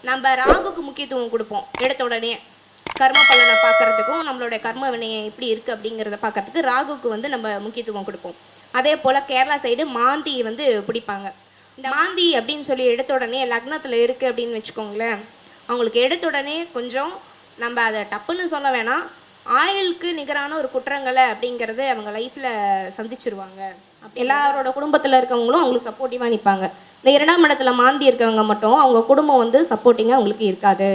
நம்ம ராகுக்கு முக்கியத்துவம் கொடுப்போம். எடுத்த உடனே கர்ம பலனை பார்க்கறதுக்கும் நம்மளுடைய கர்ம வினையை எப்படி இருக்குது அப்படிங்கிறத பார்க்கறதுக்கு ராகுக்கு வந்து நம்ம முக்கியத்துவம் கொடுப்போம். அதே போல் கேரளா சைடு மாந்தி வந்து பிடிப்பாங்க. இந்த மாந்தி அப்படின்னு சொல்லி எடுத்த உடனே லக்னத்தில் இருக்குது அப்படின்னு வச்சுக்கோங்களேன், அவங்களுக்கு எடுத்த உடனே கொஞ்சம் நம்ம அதை டப்புன்னு சொல்ல வேணாம், ஆயுளுக்கு நிகரான ஒரு குற்றங்களை அப்படிங்கிறது அவங்க லைஃப்பில் சந்திச்சிருவாங்க. எல்லாரோட குடும்பத்தில் இருக்கவங்களும் அவங்களுக்கு சப்போர்ட்டிவாக நிற்பாங்க. இந்த 2ஆம் இடத்துல மாந்தி இருக்கவங்க மட்டும் அவங்க குடும்பம் வந்து சப்போர்ட்டிங்காக அவங்களுக்கு இருக்காது.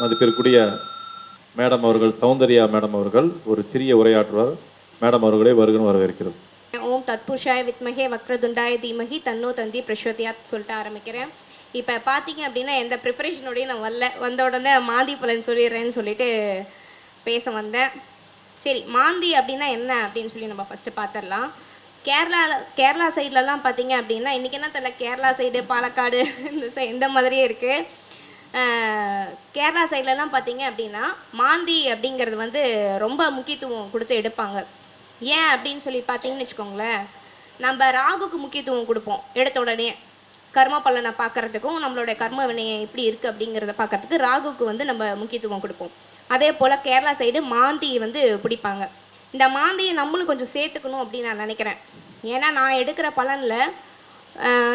மதிப்பிற்குரிய மேடம் அவர்கள், சௌந்தர்யா மேடம் அவர்கள் ஒரு சிறிய உரையாற்றுவார். மேடம் அவர்களே வருகன்னு வரவேற்கிறது. ஓம் தத்புருஷாய வித்மகே வக்ரதுண்டாய தீமகி தன்னோ தந்தி பிரசோதியாத் சொல்லிட்டு ஆரம்பிக்கிறேன். இப்போ பார்த்தீங்க அப்படின்னா எந்த ப்ரிப்பரேஷனோடையும் நான் வந்த உடனே மாந்தி பலன் சொல்லிடுறேன்னு சொல்லிட்டு பேச வந்தேன். சரி, மாந்தி அப்படின்னா என்ன அப்படின்னு சொல்லி நம்ம ஃபஸ்ட்டு பார்த்துடலாம். கேரளா சைட்லலாம் பார்த்தீங்க அப்படின்னா இன்றைக்கி என்ன தெரியல, கேரளா சைடு பாலக்காடு இந்த மாதிரியே இருக்குது. கேரளா சைட்லலாம் பார்த்தீங்க அப்படின்னா மாந்தி அப்படிங்கிறது வந்து ரொம்ப முக்கியத்துவம் கொடுத்து எடுப்பாங்க. ஏன் அப்படின்னு சொல்லி பார்த்தீங்கன்னு வச்சுக்கோங்களேன், நம்ம ராகுக்கு முக்கியத்துவம் கொடுப்போம். எடுத்த உடனே கர்ம பலனை பார்க்கறதுக்கும் நம்மளுடைய கர்ம வினையை எப்படி இருக்குது அப்படிங்கிறத பார்க்கறதுக்கு ராகுக்கு வந்து நம்ம முக்கியத்துவம் கொடுப்போம். அதே போல் கேரளா சைடு மாந்தி வந்து பிடிப்பாங்க. இந்த மாந்தியை நம்மளும் கொஞ்சம் சேர்த்துக்கணும் அப்படின்னு நான் நினைக்கிறேன். ஏன்னா நான் எடுக்கிற பலனில்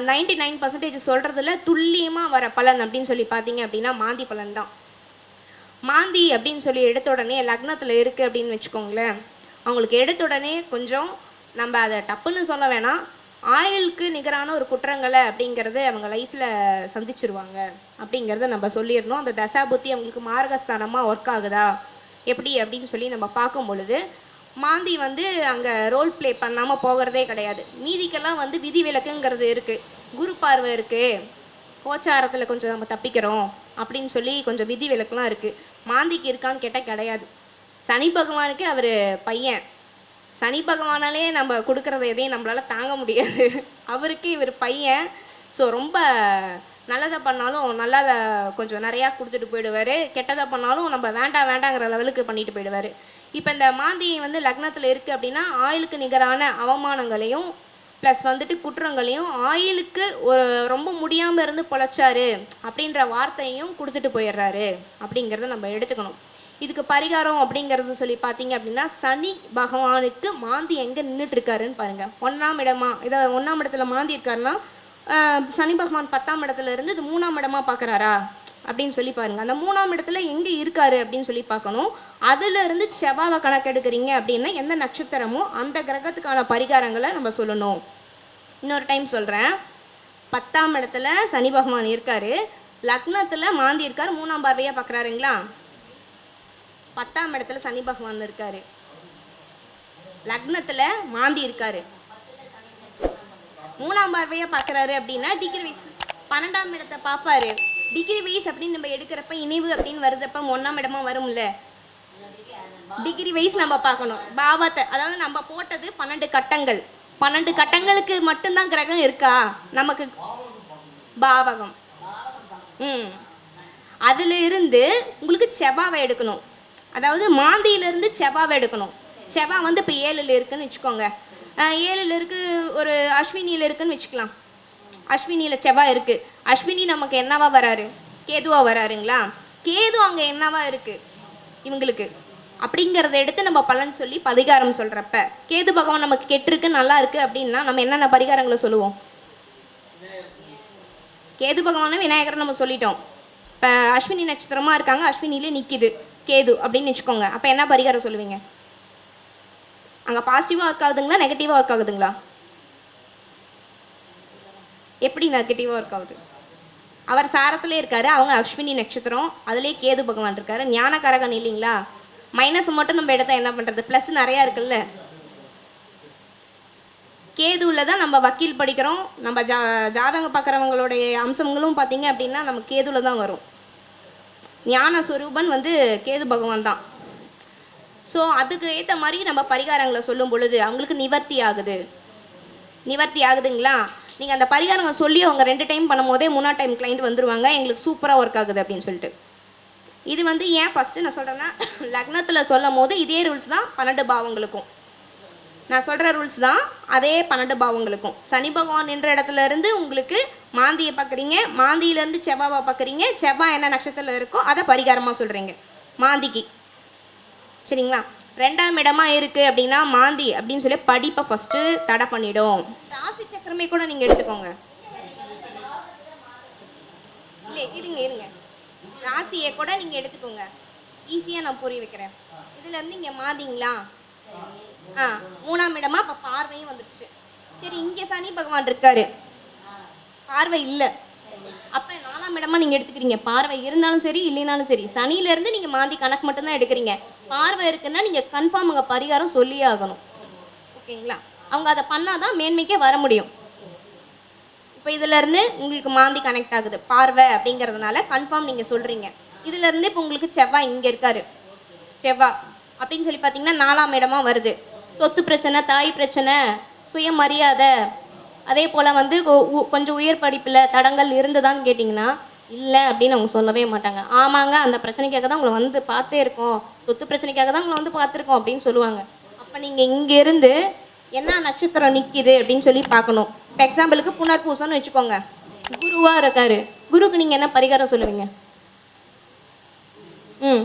99% சொல்கிறதுல துல்லியமாக வர பலன் அப்படின்னு சொல்லி பார்த்தீங்க அப்படின்னா மாந்தி பலன் தான். மாந்தி அப்படின்னு சொல்லி எடுத்த உடனே லக்னத்தில் இருக்குது அப்படின்னு வச்சுக்கோங்களேன், அவங்களுக்கு எடுத்த உடனே கொஞ்சம் நம்ம அதை டப்புன்னு சொல்ல வேணாம், ஆயுளுக்கு நிகரான ஒரு குற்றங்களை அப்படிங்கிறது அவங்க லைஃப்பில் சந்திச்சிருவாங்க அப்படிங்கிறத நம்ம சொல்லிடணும். அந்த தசாபுத்தி அவங்களுக்கு மார்கஸ்தானமாக ஒர்க் ஆகுதா எப்படி அப்படின்னு சொல்லி நம்ம பார்க்கும் பொழுது மாந்தி வந்து அங்கே ரோல் ப்ளே பண்ணாமல் போகிறதே கிடையாது. மீதிக்கெல்லாம் வந்து விதி விலக்குங்கிறது இருக்குது, குரு பார்வை இருக்குது, கோச்சாரத்தில் கொஞ்சம் நம்ம தப்பிக்கிறோம் அப்படின்னு சொல்லி கொஞ்சம் விதி விலக்குலாம் இருக்குது. மாந்திக்கு இருக்கான்னு கேட்டால் கிடையாது. சனி பகவானுக்கு அவர் பையன், சனி பகவானாலே நம்ம கொடுக்குறத எதையும் நம்மளால் தாங்க முடியாது, அவருக்கு இவர் பையன். ஸோ ரொம்ப நல்லதை பண்ணாலும் நல்லதை கொஞ்சம் நிறையா கொடுத்துட்டு போயிடுவார், கெட்டதை பண்ணாலும் நம்ம வேண்டாங்கிற லெவலுக்கு பண்ணிட்டு போயிடுவார். இப்போ இந்த மாந்தி வந்து லக்னத்தில் இருக்குது அப்படின்னா ஆயுளுக்கு நிகரான அவமானங்களையும் ப்ளஸ் வந்துட்டு குற்றங்களையும், ஆயுளுக்கு ஒரு ரொம்ப முடியாமல் இருந்து பொழைச்சாரு அப்படின்ற வார்த்தையும் கொடுத்துட்டு போயிடுறாரு அப்படிங்கிறத நம்ம எடுத்துக்கணும். இதுக்கு பரிகாரம் அப்படிங்கிறது சொல்லி பார்த்தீங்க அப்படின்னா சனி பகவானுக்கு மாந்தி எங்கே நின்றுட்டுருக்காருன்னு பாருங்கள். 1ஆம் இடமா, இதை 1ஆம் இடத்துல மாந்தி இருக்காருன்னா சனி பகவான் 10ஆம் இடத்துல இருந்து இது 3ஆம் இடமா பார்க்குறாரா அப்படின்னு சொல்லி பாருங்கள். அந்த 3ஆம் இடத்துல எங்கே இருக்காரு அப்படின்னு சொல்லி பார்க்கணும். அதுலேருந்து செவ்வாவை கணக்கெடுக்கிறீங்க அப்படின்னா எந்த நட்சத்திரமோ அந்த கிரகத்துக்கான பரிகாரங்களை நம்ம சொல்லணும். இன்னொரு டைம் சொல்கிறேன், 10ஆம் இடத்துல சனி பகவான் இருக்கார், லக்னத்தில் மாந்தி இருக்கார், 3ஆம் பார்வையாக பார்க்குறாருங்களா. 10ஆம் இடத்துல சனி பகவான் இருக்காரு, லக்னத்துல மாந்தி இருக்காரு, 3ஆம் பார்வையா பார்க்குறாரு அப்படின்னா டிகிரி வைஸ் 12ஆம் இடத்தை பார்ப்பாரு. டிகிரி வைஸ் அப்படின்னு நம்ம எடுக்கிறப்ப இணைவு அப்படின்னு வருதப்ப 1ஆம் இடமா வரும்ல, டிகிரி வைஸ் நம்ம பார்க்கணும் பாவத்தை. அதாவது நம்ம போட்டது 12 கட்டங்கள், 12 கட்டங்களுக்கு மட்டும்தான் கிரகம் இருக்கா நமக்கு பாவகம். அதுல இருந்து உங்களுக்கு செவ்வாவை எடுக்கணும். அதாவது மாந்தியிலேருந்து செவ்வாவை எடுக்கணும். செவ்வா வந்து இப்போ 7ல் இருக்குதுன்னு வச்சுக்கோங்க, 7ல் இருக்குது, ஒரு அஸ்வினியில் இருக்குதுன்னு வச்சுக்கலாம். அஸ்வினியில் செவ்வாய் இருக்குது, அஸ்வினி நமக்கு என்னவா வராரு, கேதுவாக வராருங்களா. கேது அங்கே என்னவா இருக்குது இவங்களுக்கு அப்படிங்கிறத எடுத்து நம்ம பலன் சொல்லி பரிகாரம் சொல்கிறப்ப கேது பகவான் நமக்கு கெட்டிருக்கு நல்லா இருக்குது அப்படின்னா நம்ம என்னென்ன பரிகாரங்களை சொல்லுவோம். கேது பகவானை விநாயகரை நம்ம சொல்லிட்டோம். இப்போ அஸ்வினி நட்சத்திரமாக இருக்காங்க, அஸ்வினிலே நிற்கிது கேது அப்படின்னு வச்சுக்கோங்க, அப்போ என்ன பரிகாரம் சொல்லுவீங்க. அங்கே பாசிட்டிவாக ஒர்க் ஆகுதுங்களா நெகட்டிவாக ஒர்க் ஆகுதுங்களா. எப்படி நெகட்டிவாக ஒர்க் ஆகுது, அவர் சாரத்திலே இருக்காரு, அவங்க அஸ்வினி நட்சத்திரம், அதுலேயே கேது பகவான் இருக்காரு, ஞானகாரகன் இல்லைங்களா. மைனஸ் மட்டும் நம்ம எடுத்தால் என்ன பண்ணுறது, ப்ளஸ் நிறையா இருக்குல்ல. கேதுவில் தான் நம்ம வக்கீல் படிக்கிறோம், நம்ம ஜாதகம் பார்க்குறவங்களுடைய அம்சங்களும் பார்த்தீங்க அப்படின்னா நம்ம கேதுவில் தான் வரும். ஞான ஸ்வரூபன் வந்து கேது பகவான் தான். ஸோ அதுக்கு ஏற்ற மாதிரி நம்ம பரிகாரங்களை சொல்லும் பொழுது அவங்களுக்கு நிவர்த்தி ஆகுதுங்களா. நீங்கள் அந்த பரிகாரங்களை சொல்லி அவங்க 2 டைம் பண்ணும் போதே 3ஆம் டைம் கிளைண்ட் வந்துடுவாங்க, எங்களுக்கு சூப்பராக ஒர்க் ஆகுது அப்படின்னு சொல்லிட்டு. இது வந்து ஏன் ஃபஸ்ட்டு நான் சொல்கிறேன்னா லக்னத்தில் சொல்லும் போது இதே ரூல்ஸ் தான் 12 பாவங்களுக்கும். நான் சொல்கிற ரூல்ஸ் தான் அதே 12 பாவங்களுக்கும். சனி பகவான் என்ற இடத்துல இருந்து உங்களுக்கு மாந்தியை பார்க்குறீங்க, மாந்தியிலேருந்து செவ்வாவை பார்க்குறீங்க, செவ்வாய் என்ன நட்சத்திரத்தில் இருக்கோ அதை பரிகாரமாக சொல்கிறீங்க மாந்திக்கு. சரிங்களா? 2ஆம் இடமா இருக்குது அப்படின்னா மாந்தி அப்படின்னு சொல்லி படிப்பை ஃபஸ்ட்டு தடை பண்ணிடும். ராசி சக்கரமே கூட நீங்கள் எடுத்துக்கோங்க. இல்லை இருங்க, ராசியை கூட நீங்கள் எடுத்துக்கோங்க. ஈஸியாக நான் புரிய வைக்கிறேன். இதுலேருந்து இங்கே மாந்திங்களா? 3ஆம் இடமா அப்போ பார்வையும் வந்துடுச்சு. சரி, இங்கே சனி பகவான் இருக்காரு, பார்வை இல்லை. அப்போ 4ஆம் இடமா நீங்கள் எடுத்துக்கிறீங்க. பார்வை இருந்தாலும் சரி இல்லைனாலும் சரி, சனியிலேருந்து நீங்கள் மாந்தி கணக்கு மட்டும்தான் எடுக்கிறீங்க. பார்வை இருக்குன்னா நீங்கள் கன்ஃபார்ம் அங்கே பரிகாரம் சொல்லியே ஆகணும். ஓகேங்களா? அவங்க அதை பண்ணாதான் மேன்மைக்கே வர முடியும். இப்போ இதிலேருந்து உங்களுக்கு மாந்தி கனெக்ட் ஆகுது, பார்வை அப்படிங்கிறதுனால கன்ஃபார்ம் நீங்கள் சொல்கிறீங்க. இதிலேருந்து இப்போ உங்களுக்கு செவ்வாய் இங்கே இருக்காரு, செவ்வாய் அப்படின்னு சொல்லி பார்த்தீங்கன்னா 4ஆம் இடமா வருது. சொத்து பிரச்சனை, தாய் பிரச்சனை, சுயமரியாதை, அதே போல் வந்து கொஞ்சம் உயர் படிப்பில் தடங்கள் இருந்துதான்னு கேட்டிங்கன்னா இல்லை அப்படின்னு அவங்க சொல்லவே மாட்டாங்க. ஆமாங்க, அந்த பிரச்சனைக்காக தான் உங்களை வந்து பார்த்தே இருக்கோம், சொத்து பிரச்சனைக்காக தான் உங்களை வந்து பார்த்துருக்கோம் அப்படின்னு சொல்லுவாங்க. அப்போ நீங்கள் இங்கேருந்து என்ன நட்சத்திரம் நிற்கிது அப்படின்னு சொல்லி பார்க்கணும். இப்போ எக்ஸாம்பிளுக்கு புனர்பூசம்னு வச்சுக்கோங்க, குருவாக இருக்காரு. குருக்கு நீங்கள் என்ன பரிகாரம் சொல்லுவீங்க? ம்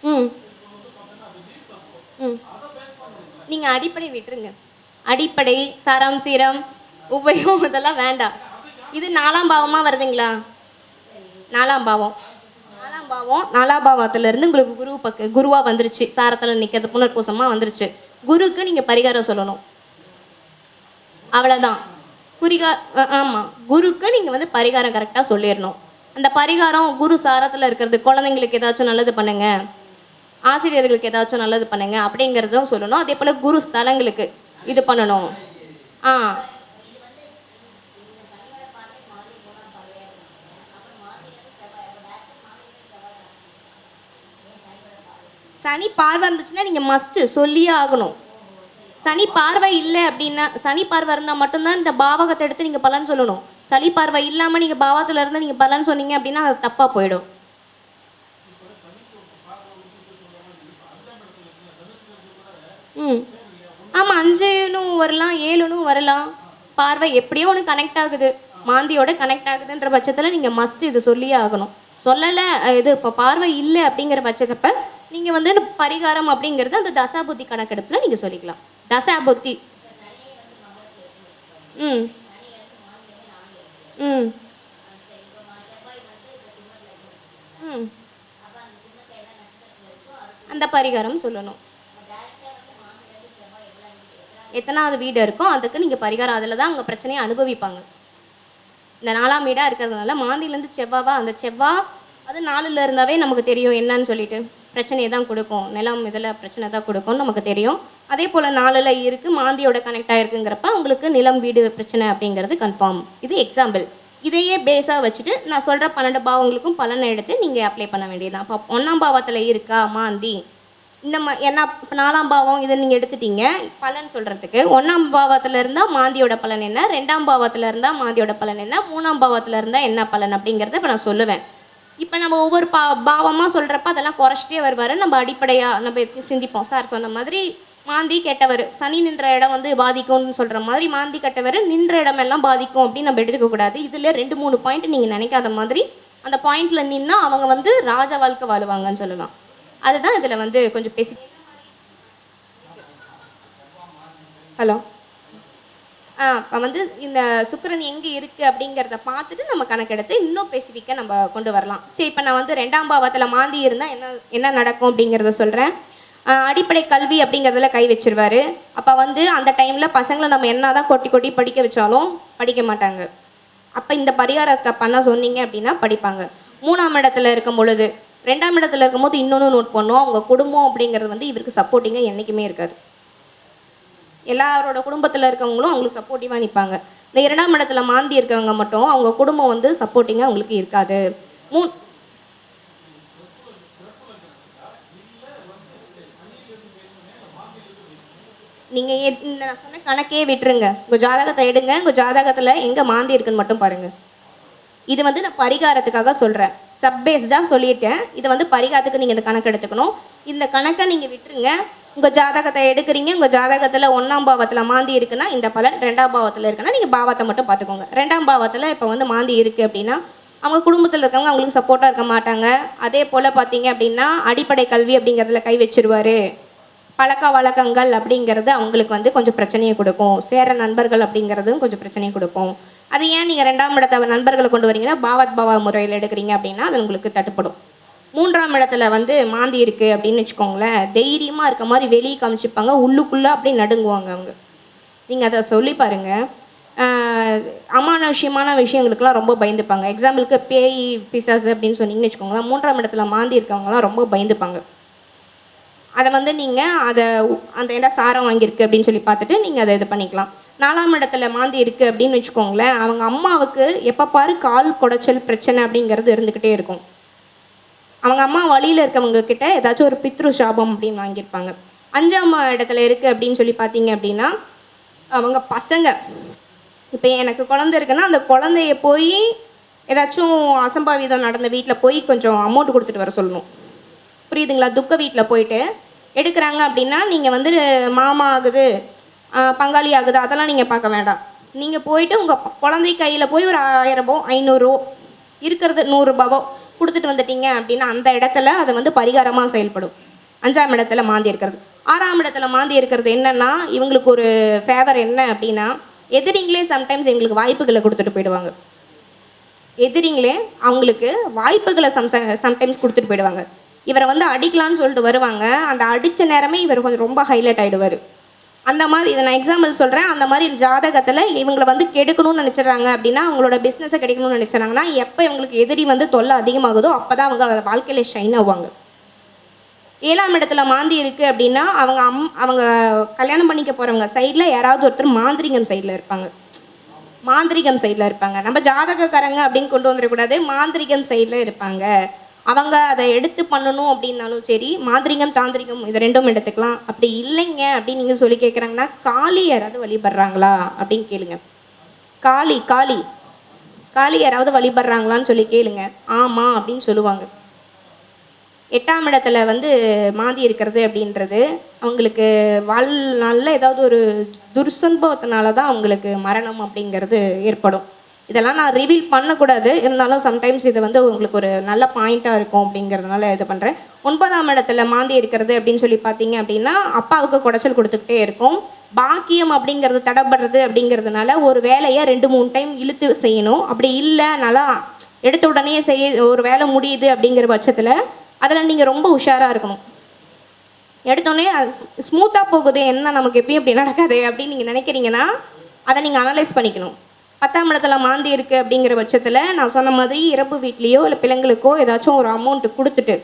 ம் ம் நீங்கள் அடிப்படை விட்டுருங்க. அடிப்படை, சரம், சீரம், உபயம் இதெல்லாம் வேண்டாம். இது 4ஆம் பாவமாக வருதுங்களா? 4ஆம் பாவம், 4ஆம் பாவத்திலேருந்து உங்களுக்கு குருவாக வந்துருச்சு, சாரத்தில் நிற்கிறது, புனர்பூசமாக வந்துருச்சு. குருக்கு நீங்கள் பரிகாரம் சொல்லணும், அவ்வளோதான். ஆமாம், குருக்கு நீங்கள் வந்து பரிகாரம் கரெக்டாக சொல்லிடணும். அந்த பரிகாரம் குரு சாரத்தில் இருக்கிறது, குழந்தைங்களுக்கு ஏதாச்சும் நல்லது பண்ணுங்க, ஆசிரியர்களுக்கு ஏதாச்சும் நல்லது பண்ணுங்க அப்படிங்கிறதும் சொல்லணும். அதே போல் குரு ஸ்தலங்களுக்கு இது பண்ணணும். சனி பார்வை இருந்துச்சுன்னா நீங்கள் மஸ்ட்டு சொல்லியே ஆகணும். சனி பார்வை இல்லை அப்படின்னா, சனி பார்வை இருந்தால் மட்டும்தான் இந்த பாவகத்தை எடுத்து நீங்கள் பலன் சொல்லணும். சனி பார்வை இல்லாமல் நீங்கள் பாவத்தில் இருந்து நீங்கள் பலன் சொன்னீங்க அப்படின்னா அது தப்பாக போயிடும். ஆமாம், 5ன்னு வரலாம், 7ன்னு வரலாம். பார்வை எப்படியோ ஒன்று கனெக்ட் ஆகுது, மாந்தியோட கனெக்ட் ஆகுதுன்ற பட்சத்தில் நீங்கள் மஸ்ட் இது சொல்லியே ஆகணும். சொல்லலை, இது இப்போ பார்வை இல்லை அப்படிங்கிற பட்சத்தப்ப நீங்கள் வந்து பரிகாரம் அப்படிங்கிறது அந்த தசாபுத்தி கணக்கெடுப்பில் நீங்கள் சொல்லிக்கலாம். தசாபுத்தி. ம் ம் ம் அந்த பரிகாரம் சொல்லணும். எத்தனாவது வீடு இருக்கோ அதுக்கு நீங்கள் பரிகாரம், அதில் தான் அவங்க பிரச்சனையை அனுபவிப்பாங்க. இந்த 4ஆம் வீடாக இருக்கிறதுனால மாந்திலேருந்து செவ்வாவா, அந்த செவ்வாய் அது 4ல் இருந்தாவே நமக்கு தெரியும் என்னன்னு சொல்லிட்டு பிரச்சனையை தான் கொடுக்கும், நிலம் இதில் பிரச்சனை தான் கொடுக்கும்னு நமக்கு தெரியும். அதே போல் 4ல் இருக்குது, மாந்தியோட கனெக்ட் ஆகிருக்குங்கிறப்ப உங்களுக்கு நிலம் வீடு பிரச்சனை அப்படிங்கிறது கன்ஃபார்ம். இது எக்ஸாம்பிள். இதையே பேஸாக வச்சுட்டு நான் சொல்கிற 12 பாவங்களுக்கும் பலனை எடுத்து நீங்கள் அப்ளை பண்ண வேண்டியதுதான். அப்போ 1ஆம் பாவத்தில் இருக்கா மாந்தி, இந்த என்ன இப்போ 4ஆம் பாவம் இதை நீங்கள் எடுத்துட்டீங்க பலன் சொல்கிறதுக்கு. 1ஆம் பாவத்தில் இருந்தால் மாந்தியோட பலன் என்ன, 2ஆம் பாவத்தில் இருந்தால் மாந்தியோட பலன் என்ன, 3ஆம் பாவத்தில் இருந்தால் என்ன பலன் அப்படிங்கிறத இப்போ நான் சொல்லுவேன். இப்போ நம்ம ஒவ்வொரு பாவமாக சொல்கிறப்ப அதெல்லாம் குறைச்சிட்டே வருவார். நம்ம அடிப்படையாக நம்ம சிந்திப்போம். சார் சொன்ன மாதிரி மாந்தி கெட்டவர், சனி நின்ற இடம் வந்து பாதிக்கும்னு சொல்கிற மாதிரி மாந்தி கெட்டவர் நின்ற இடமெல்லாம் பாதிக்கும் அப்படின்னு நம்ம எடுத்துக்கக்கூடாது. இதில் 2-3 பாயிண்ட் நீங்கள் நினைக்காத மாதிரி அந்த பாயிண்டில் நின்னா அவங்க வந்து ராஜ வாழ்க்கை வாழுவாங்கன்னு சொல்லலாம். அதுதான் இதில் வந்து கொஞ்சம் பேசி. ஹலோ, இப்போ வந்து இந்த சுக்கிரன் எங்கே இருக்குது அப்படிங்கிறத பார்த்துட்டு நம்ம கணக்கெடுத்து இன்னும் ஸ்பெசிஃபிக்காக நம்ம கொண்டு வரலாம். சரி, இப்போ நான் வந்து 2ஆம் பாவத்தில் மாந்தி இருந்தால் என்ன நடக்கும் அப்படிங்கிறத சொல்கிறேன். அடிப்படை கல்வி அப்படிங்கிறதுல கை வச்சிருவார். அப்போ வந்து அந்த டைமில் பசங்களை நம்ம என்ன தான் கொட்டி படிக்க வச்சாலும் படிக்க மாட்டாங்க. அப்போ இந்த பரிகாரத்தை பண்ண சொன்னீங்க அப்படின்னா படிப்பாங்க. 3ஆம் இடத்துல இருக்கும் பொழுது, 2ஆம் இடத்துல இருக்கும்போது இன்னொன்று நோட் பண்ணுவோம், அவங்க குடும்பம் அப்படிங்கிறது வந்து இவருக்கு சப்போர்ட்டிங்காக என்றைக்குமே இருக்காது. எல்லாரோட குடும்பத்தில் இருக்கவங்களும் அவங்களுக்கு சப்போர்ட்டிவாக நிற்பாங்க. இந்த 2ஆம் இடத்துல மாந்தி இருக்கவங்க மட்டும் அவங்க குடும்பம் வந்து சப்போர்ட்டிங்காக அவங்களுக்கு இருக்காது. நீங்கள் நான் சொன்ன கணக்கே விட்டுருங்க, உங்கள் ஜாதகத்தை எடுங்க, உங்கள் ஜாதகத்தில் எங்கே மாந்தி இருக்குன்னு மட்டும் பாருங்கள். இது வந்து நான் பரிகாரத்துக்காக சொல்கிறேன். சப்பேஸ்டாக சொல்லியிருக்கேன். இதை வந்து பரிகாரத்துக்கு நீங்கள் இந்த கணக்கு எடுத்துக்கணும். இந்த கணக்கை நீங்கள் விட்டுருங்க. உங்கள் ஜாதகத்தை எடுக்கிறீங்க, உங்கள் ஜாதகத்தில் 1ஆம் பாவத்தில் மாந்தி இருக்குன்னா இந்த பலன், 2ஆம் பாவத்தில் இருக்குன்னா நீங்கள் பாவத்தை மட்டும் பார்த்துக்கோங்க. 2ஆம் பாவத்தில் இப்போ வந்து மாந்தி இருக்குது அப்படின்னா அவங்க குடும்பத்தில் இருக்கவங்க அவங்களுக்கு சப்போர்ட்டாக இருக்க மாட்டாங்க. அதே போல் பார்த்தீங்க அப்படின்னா அடிப்படை கல்வி அப்படிங்கிறதுல கை வச்சிருவார். பழக்க வழக்கங்கள் அப்படிங்கிறது அவங்களுக்கு வந்து கொஞ்சம் பிரச்சனையை கொடுக்கும். சேர நண்பர்கள் அப்படிங்கிறதும் கொஞ்சம் பிரச்சனையை கொடுக்கும். அது ஏன் நீங்கள் 2ஆம் இடத்த நண்பர்களை கொண்டு வரீங்கன்னா பாவத் பாவ முறையில் எடுக்கிறீங்க அப்படின்னா அது உங்களுக்கு தட்டுப்படும். 3ஆம் இடத்துல வந்து மாந்தி இருக்குது அப்படின்னு வச்சுக்கோங்களேன், தைரியமாக இருக்க மாதிரி வெளியே காமிச்சிப்பாங்க, உள்ளுக்குள்ளே அப்படியே நடுங்குவாங்க அவங்க. நீங்கள் அதை சொல்லி பாருங்கள். அமானுஷ்யமான விஷயங்களுக்கெல்லாம் ரொம்ப பயந்துப்பாங்க. எக்ஸாம்பிளுக்கு பேய் பிசாசு அப்படின்னு சொன்னீங்கன்னு வச்சுக்கோங்களேன், 3ஆம் இடத்துல மாந்தி இருக்கவங்கலாம் ரொம்ப பயந்துப்பாங்க. அதை வந்து நீங்கள் அந்த இடம் சாரம் வாங்கியிருக்கு அப்படின்னு சொல்லி பார்த்துட்டு நீங்கள் அதை இது பண்ணிக்கலாம். 4ஆம் இடத்துல மாந்தி இருக்குது அப்படின்னு வச்சுக்கோங்களேன், அவங்க அம்மாவுக்கு எப்போ பாரு கால் குடைச்சல் பிரச்சனை அப்படிங்கிறது இருந்துக்கிட்டே இருக்கும். அவங்க அம்மா வழியில் இருக்கவங்க கிட்ட ஏதாச்சும் ஒரு பித்ரு சாபம் அப்படின்னு வாங்கியிருப்பாங்க. 5ஆம் இடத்துல இருக்குது அப்படின்னு சொல்லி பார்த்தீங்க அப்படின்னா அவங்க பசங்க, இப்போ எனக்கு குழந்தை இருக்குன்னா அந்த குழந்தைய போய் ஏதாச்சும் அசம்பாவிதம் நடந்த வீட்டில் போய் கொஞ்சம் அமௌண்ட் கொடுத்துட்டு வர சொல்லணும். புரியுதுங்களா? துக்க வீட்டில் போயிட்டு எடுக்கிறாங்க அப்படின்னா நீங்கள் வந்து மாமா ஆகுது, பங்காளி ஆகுது, அதெல்லாம் நீங்கள் பார்க்க வேண்டாம். நீங்கள் போயிட்டு உங்கள் குழந்தை கையில் போய் ஒரு 1000 500 இருக்கிறது 100 ரூபாவோ கொடுத்துட்டு வந்துட்டீங்க அப்படின்னா அந்த இடத்துல அதை வந்து பரிகாரமாக செயல்படும். 5ஆம் இடத்துல மாந்தி இருக்கிறது. 6ஆம் இடத்துல மாந்தி இருக்கிறது என்னன்னா இவங்களுக்கு ஒரு ஃபேவர் என்ன அப்படின்னா எதிரிங்களே சம்டைம்ஸ் எங்களுக்கு வாய்ப்புகளை கொடுத்துட்டு போயிடுவாங்க. எதிரிங்களே அவங்களுக்கு வாய்ப்புகளை சம்டைம்ஸ் கொடுத்துட்டு போயிடுவாங்க. இவரை வந்து அடிக்கலான்னு சொல்லிட்டு வருவாங்க, அந்த அடித்த நேரமே இவர் கொஞ்சம் ரொம்ப ஹைலைட் ஆகிடுவார். அந்த மாதிரி இதை நான் எக்ஸாம்பிள் சொல்கிறேன். அந்த மாதிரி ஜாதகத்தில் இவங்களை வந்து கெடுக்கணும்னு நினச்சிட்றாங்க அப்படின்னா அவங்களோட பிஸ்னஸை கிடைக்கணும்னு நினச்சிட்றாங்கன்னா எப்போ இவங்களுக்கு எதிரி வந்து தொல்லை அதிகமாகுதோ அப்போ தான் அவங்க வாழ்க்கையில் ஷைன் ஆவாங்க. 7ஆம் இடத்துல மாந்தி இருக்குது அப்படின்னா அவங்க கல்யாணம் பண்ணிக்க போகிறவங்க சைடில் யாராவது ஒருத்தர் மாந்திரிகம் சைடில் இருப்பாங்க. மாந்திரிகம் சைடில் இருப்பாங்க. நம்ம ஜாதகக்காரங்க அப்படின்னு கொண்டு வந்துடக்கூடாது, மாந்திரிகம் சைடில் இருப்பாங்க. அவங்க அதை எடுத்து பண்ணணும் அப்படின்னாலும் சரி, மாந்திரிகம் தாந்திரிகம் இது ரெண்டும் எடுத்துக்கலாம். அப்படி இல்லைங்க அப்படின்னு நீங்கள் சொல்லி கேட்குறாங்கன்னா காளி யாராவது வழிபடுறாங்களா அப்படின்னு கேளுங்க. காளி காளி காளி யாராவது வழிபடுறாங்களான்னு சொல்லி கேளுங்க. ஆமாம் அப்படின்னு சொல்லுவாங்க. 8ஆம் இடத்துல வந்து மாந்தி இருக்கிறது அப்படின்றது அவங்களுக்கு வாழ்நாளில் ஏதாவது ஒரு துர்சம்பவத்தினால தான் அவங்களுக்கு மரணம் அப்படிங்கிறது ஏற்படும். இதெல்லாம் நான் ரிவீல் பண்ணக்கூடாது, இருந்தாலும் சம்டைம்ஸ் இது வந்து உங்களுக்கு ஒரு நல்ல பாயிண்ட்டாக இருக்கும் அப்படிங்கிறதுனால இது பண்ணுறேன். 9ஆம் இடத்துல மாந்தி இருக்கிறது அப்படின்னு சொல்லி பார்த்தீங்க அப்படின்னா அப்பாவுக்கு குடைச்சல் கொடுத்துக்கிட்டே இருக்கும். பாக்கியம் அப்படிங்கிறது தடைப்படுறது அப்படிங்கிறதுனால ஒரு வேலையை 2-3 டைம் இழுத்து செய்யணும். அப்படி இல்லை நல்லா எடுத்த உடனே ஒரு வேலை முடியுது அப்படிங்கிற பட்சத்தில் அதில் நீங்கள் ரொம்ப உஷாராக இருக்கணும். எடுத்தோடனே ஸ்மூத்தாக போகுது, என்ன நமக்கு எப்பயும் இப்படி நடக்காது அப்படின்னு நீங்கள் நினைக்கிறீங்கன்னா அதை நீங்கள் அனலைஸ் பண்ணிக்கணும். 10ஆம் இடத்துல மாந்தி இருக்குது அப்படிங்கிற பட்சத்தில் நான் சொன்ன மாதிரி இறப்பு வீட்லேயோ இல்லை பிள்ளைங்களுக்கோ ஏதாச்சும் ஒரு அமௌண்ட்டு கொடுத்துட்டு,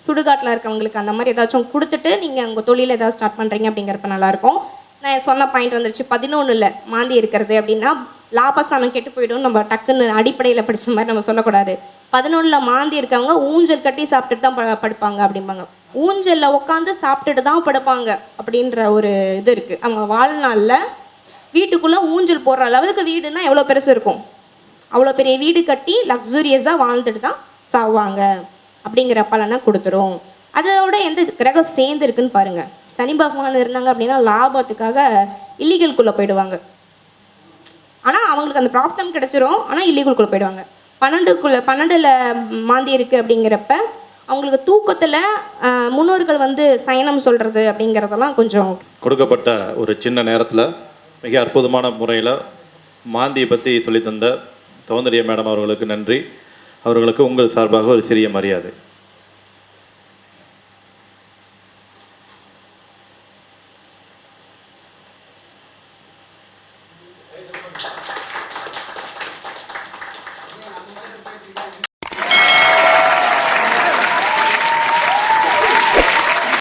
சுடுகாட்டில் இருக்கவங்களுக்கு அந்த மாதிரி ஏதாச்சும் கொடுத்துட்டு நீங்கள் உங்கள் தொழில் ஏதாவது ஸ்டார்ட் பண்ணுறீங்க அப்படிங்கிறப்ப நல்லாயிருக்கும். நான் சொன்ன பாயிண்ட் வந்துருச்சு. 11ல் மாந்தி இருக்கிறது அப்படின்னா லாபஸ்தானம் கெட்டு போய்டும். நம்ம டக்குன்னு அடிப்படையில் படித்த மாதிரி நம்ம சொல்லக்கூடாது. 11ல் மாந்தி இருக்கவங்க ஊஞ்சல் கட்டி சாப்பிட்டுட்டு தான் படுப்பாங்க அப்படிம்பாங்க. ஊஞ்சலில் உட்காந்து சாப்பிட்டுட்டு தான் படுப்பாங்க அப்படின்ற ஒரு இது இருக்குது. அவங்க வாழ்நாளில் வீட்டுக்குள்ளே ஊஞ்சல் போடுற அளவுக்கு வீடுனா எவ்வளோ பெருசு இருக்கும், அவ்வளோ பெரிய வீடு கட்டி லக்ஸூரியஸாக வாழ்ந்துட்டு தான் சாவாங்க அப்படிங்கிற பலனை கொடுத்துரும். அதோட எந்த கிரகம் சேர்ந்து இருக்குன்னு பாருங்கள். சனி பகவான் இருந்தாங்க அப்படின்னா லாபத்துக்காக இல்லீகல்குள்ளே போயிடுவாங்க. ஆனால் அவங்களுக்கு அந்த ப்ராப்ளம் கிடச்சிரும், ஆனால் இல்லீகல்குள்ளே போயிடுவாங்க. 12ல் மாந்தி இருக்குது அப்படிங்கிறப்ப அவங்களுக்கு தூக்கத்தில் முன்னோர்கள் வந்து சயனம் சொல்கிறது அப்படிங்கிறதெல்லாம் கொஞ்சம் கொடுக்கப்பட்ட ஒரு சின்ன நேரத்தில் மிக அற்புதமான முறையில் மாந்தியை பற்றி சொல்லித்தந்த சௌந்தர்யா மேடம் அவர்களுக்கு நன்றி. அவர்களுக்கு உங்கள் சார்பாக ஒரு சிறிய மரியாதை.